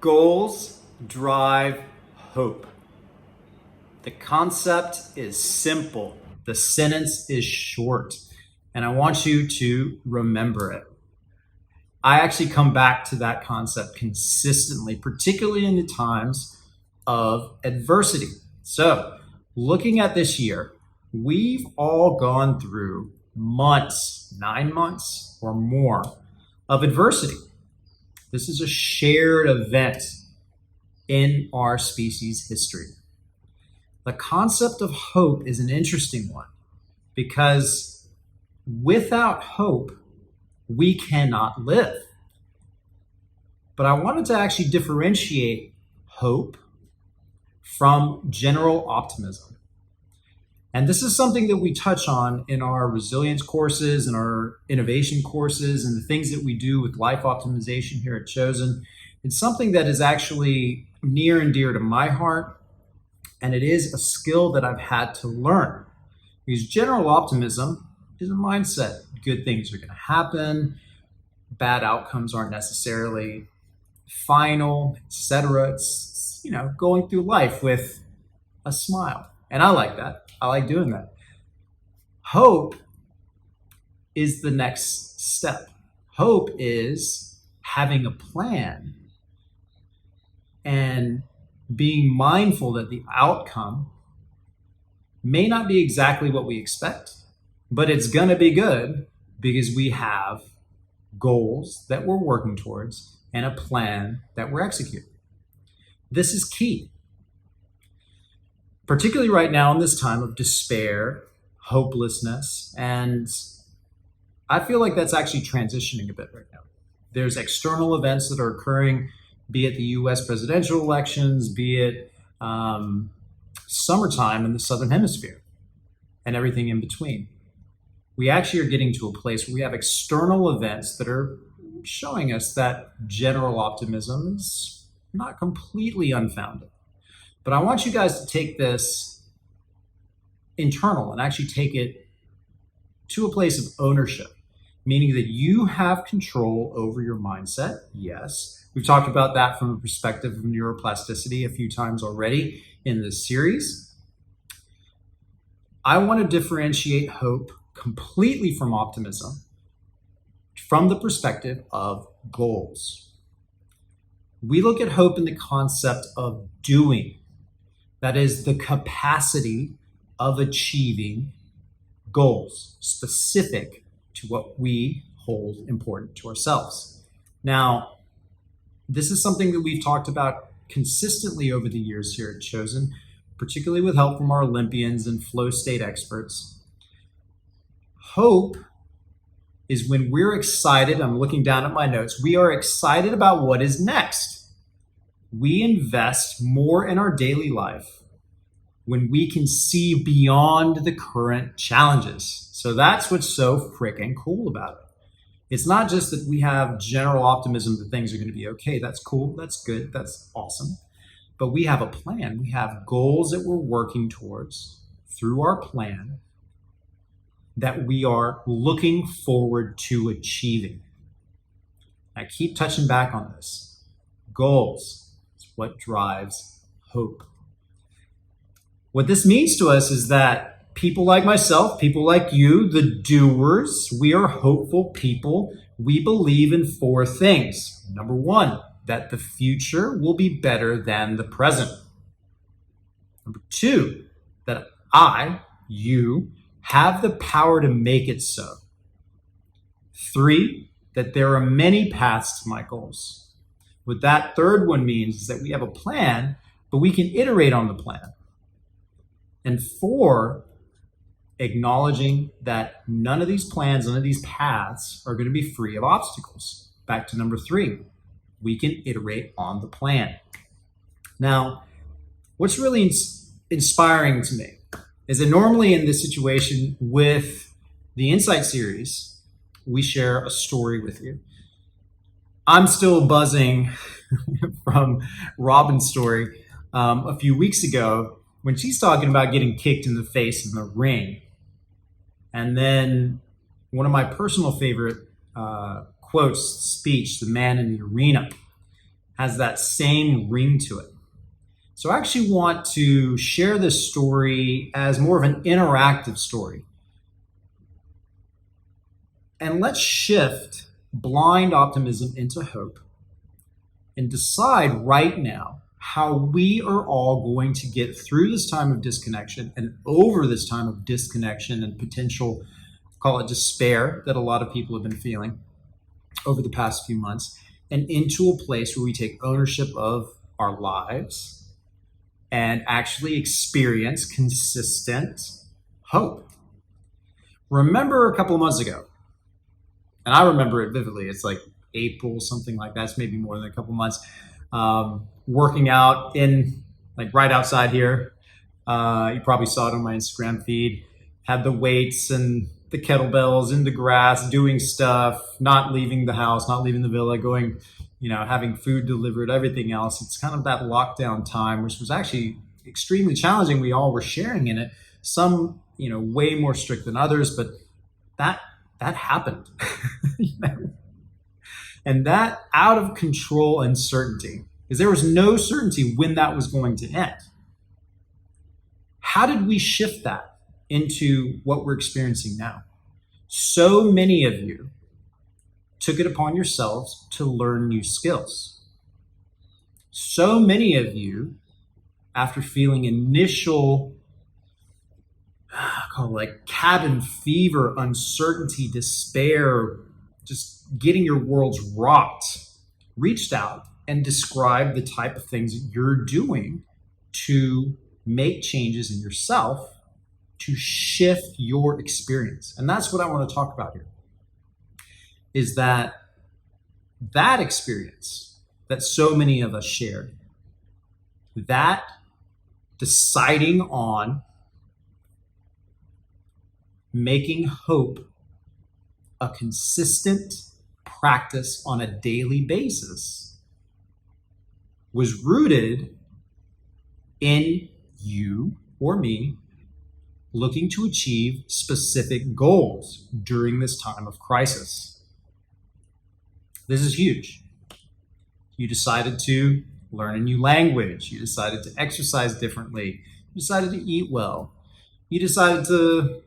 Goals drive hope. The concept is simple. The sentence is short. And I want you to remember it. I actually come back to that concept consistently, particularly in the times of adversity. So, looking at this year, we've all gone through months, 9 months or more of adversity. This is a shared event in our species history. The concept of hope is an interesting one because without hope, we cannot live. But I wanted to actually differentiate hope from general optimism. And this is something that we touch on in our resilience courses and our innovation courses and the things that we do with life optimization here at Chōsen. It's something that is actually near and dear to my heart, and it is a skill that I've had to learn. Because general optimism is a mindset. Good things are going to happen, bad outcomes aren't necessarily final, etc. It's, going through life with a smile. And I like that. I like doing that. Hope is the next step. Hope is having a plan and being mindful that the outcome may not be exactly what we expect, but it's going to be good because we have goals that we're working towards and a plan that we're executing. This is key, particularly right now in this time of despair, hopelessness, and I feel like that's actually transitioning a bit right now. There's external events that are occurring, be it the US presidential elections, be it summertime in the Southern Hemisphere, and everything in between. We actually are getting to a place where we have external events that are showing us that general optimism is not completely unfounded. But I want you guys to take this internal and actually take it to a place of ownership, meaning that you have control over your mindset. Yes, we've talked about that from the perspective of neuroplasticity a few times already in this series. I want to differentiate hope completely from optimism from the perspective of goals. We look at hope in the concept of doing. That is the capacity of achieving goals specific to what we hold important to ourselves. Now, this is something that we've talked about consistently over the years here at Chōsen, particularly with help from our Olympians and flow state experts. Hope is when we're excited. I'm looking down at my notes. We are excited about what is next. We invest more in our daily life when we can see beyond the current challenges. So that's what's so freaking cool about it. It's not just that we have general optimism that things are going to be okay. That's cool. That's good. That's awesome. But we have a plan. We have goals that we're working towards through our plan that we are looking forward to achieving. I keep touching back on this. Goals is what drives hope. What this means to us is that people like myself, people like you, the doers, we are hopeful people. We believe in 4 things. Number 1, that the future will be better than the present. Number 2, that you, have the power to make it so. 3, that there are many paths to my goals. What that third one means is that we have a plan, but we can iterate on the plan. And 4, acknowledging that none of these plans, none of these paths are going to be free of obstacles. Back to number 3, we can iterate on the plan. Now, what's really inspiring to me is that normally in this situation with the Insight series, we share a story with you. I'm still buzzing from Robin's story a few weeks ago when she's talking about getting kicked in the face in the ring. And then one of my personal favorite quotes, speech, The Man in the Arena. has that same ring to it. So I actually want to share this story as more of an interactive story. And let's shift blind optimism into hope and decide right now how we are all going to get through this time of disconnection and over this time of disconnection and potential, call it despair, that a lot of people have been feeling over the past few months, and into a place where we take ownership of our lives and actually experience consistent hope. Remember a couple of months ago, and I remember it vividly, it's like April, something like that. It's maybe more than a couple months. Working out in, like, right outside here. You probably saw it on my Instagram feed. Had the weights and the kettlebells in the grass, doing stuff, not leaving the house, not leaving the villa, going, having food delivered, everything else. It's kind of that lockdown time, which was actually extremely challenging. We all were sharing in it. Some, way more strict than others, but that happened. And that out of control uncertainty, because there was no certainty when that was going to end. How did we shift that into what we're experiencing now? So many of you took it upon yourselves to learn new skills. So many of you, after feeling initial, call it like cabin fever, uncertainty, despair, just getting your worlds rocked, reached out and described the type of things that you're doing to make changes in yourself to shift your experience. And that's what I want to talk about here, is that experience that so many of us shared, that deciding on making hope a consistent practice on a daily basis was rooted in you or me looking to achieve specific goals during this time of crisis. This is huge. You decided to learn a new language. You decided to exercise differently. You decided to eat well. You decided to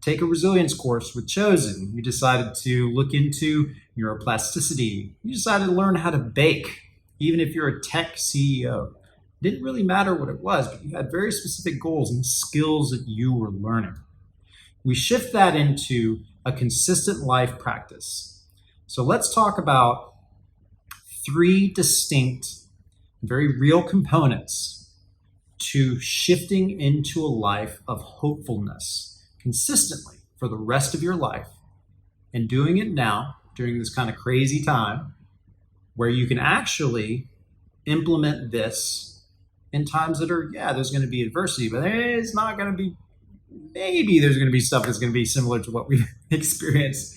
take a resilience course with Chōsen. You decided to look into neuroplasticity. You decided to learn how to bake, even if you're a tech CEO. It didn't really matter what it was, but you had very specific goals and skills that you were learning. We shift that into a consistent life practice. So let's talk about 3 distinct, very real components to shifting into a life of hopefulness consistently for the rest of your life, and doing it now during this kind of crazy time where you can actually implement this in times that are, there's going to be adversity, but it's not going to be, maybe there's going to be stuff that's going to be similar to what we've experienced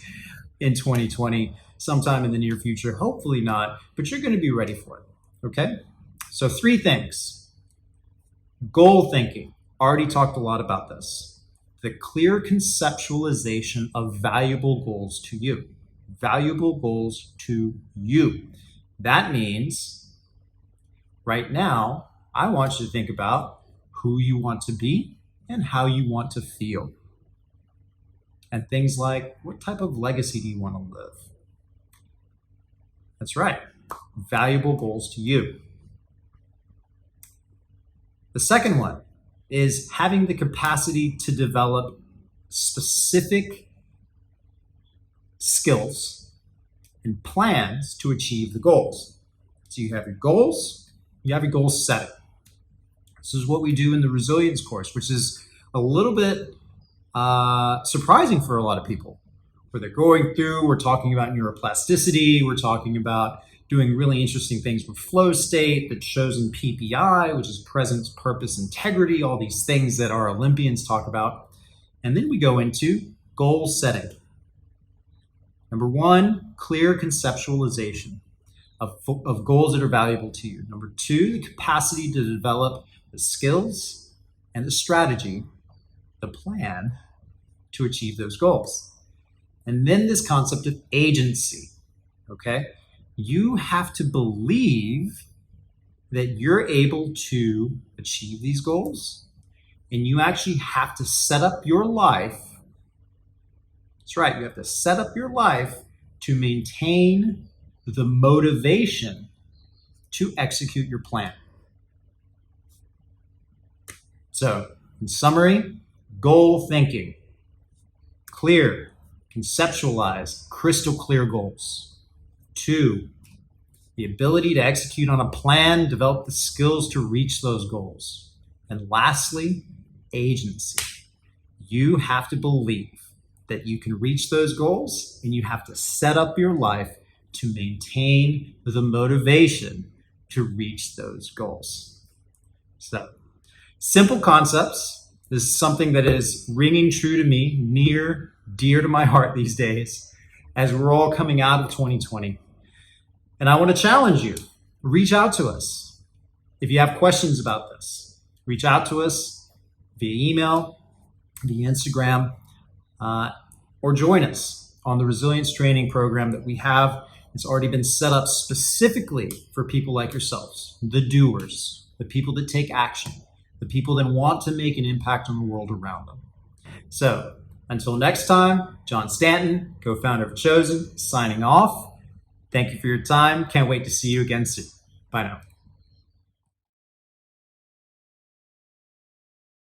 in 2020 sometime in the near future. Hopefully not, but you're going to be ready for it. Okay? So 3 things. Goal thinking. Already talked a lot about this. The clear conceptualization of valuable goals to you. Valuable goals to you. That means right now, I want you to think about who you want to be and how you want to feel. And things like, what type of legacy do you want to live? That's right. Valuable goals to you. The second one is having the capacity to develop specific skills and plans to achieve the goals. So you have your goals, you have your goal setting. This is what we do in the resilience course, which is a little bit surprising for a lot of people. Where they're going through, we're talking about neuroplasticity, we're talking about doing really interesting things with flow state, the Chōsen PPI, which is presence, purpose, integrity, all these things that our Olympians talk about. And then we go into goal setting. Number 1, clear conceptualization of goals that are valuable to you. Number 2, the capacity to develop the skills and the strategy, the plan to achieve those goals. And then this concept of agency, okay? you have to believe that you're able to achieve these goals, and you actually have to set up your life. That's right, you have to set up your life to maintain the motivation to execute your plan. So, in summary, goal thinking. Clear, conceptualize, crystal clear goals. 2, the ability to execute on a plan, develop the skills to reach those goals. And lastly, agency. You have to believe that you can reach those goals, and you have to set up your life to maintain the motivation to reach those goals. So, simple concepts. This is something that is ringing true to me, near, dear to my heart these days, as we're all coming out of 2020. And I want to challenge you. Reach out to us. If you have questions about this, reach out to us via email, via Instagram, or join us on the resilience training program that we have. It's already been set up specifically for people like yourselves, the doers, the people that take action, the people that want to make an impact on the world around them. So until next time, John Stanton, co-founder of Chōsen, signing off. Thank you for your time. Can't wait to see you again soon. Bye now.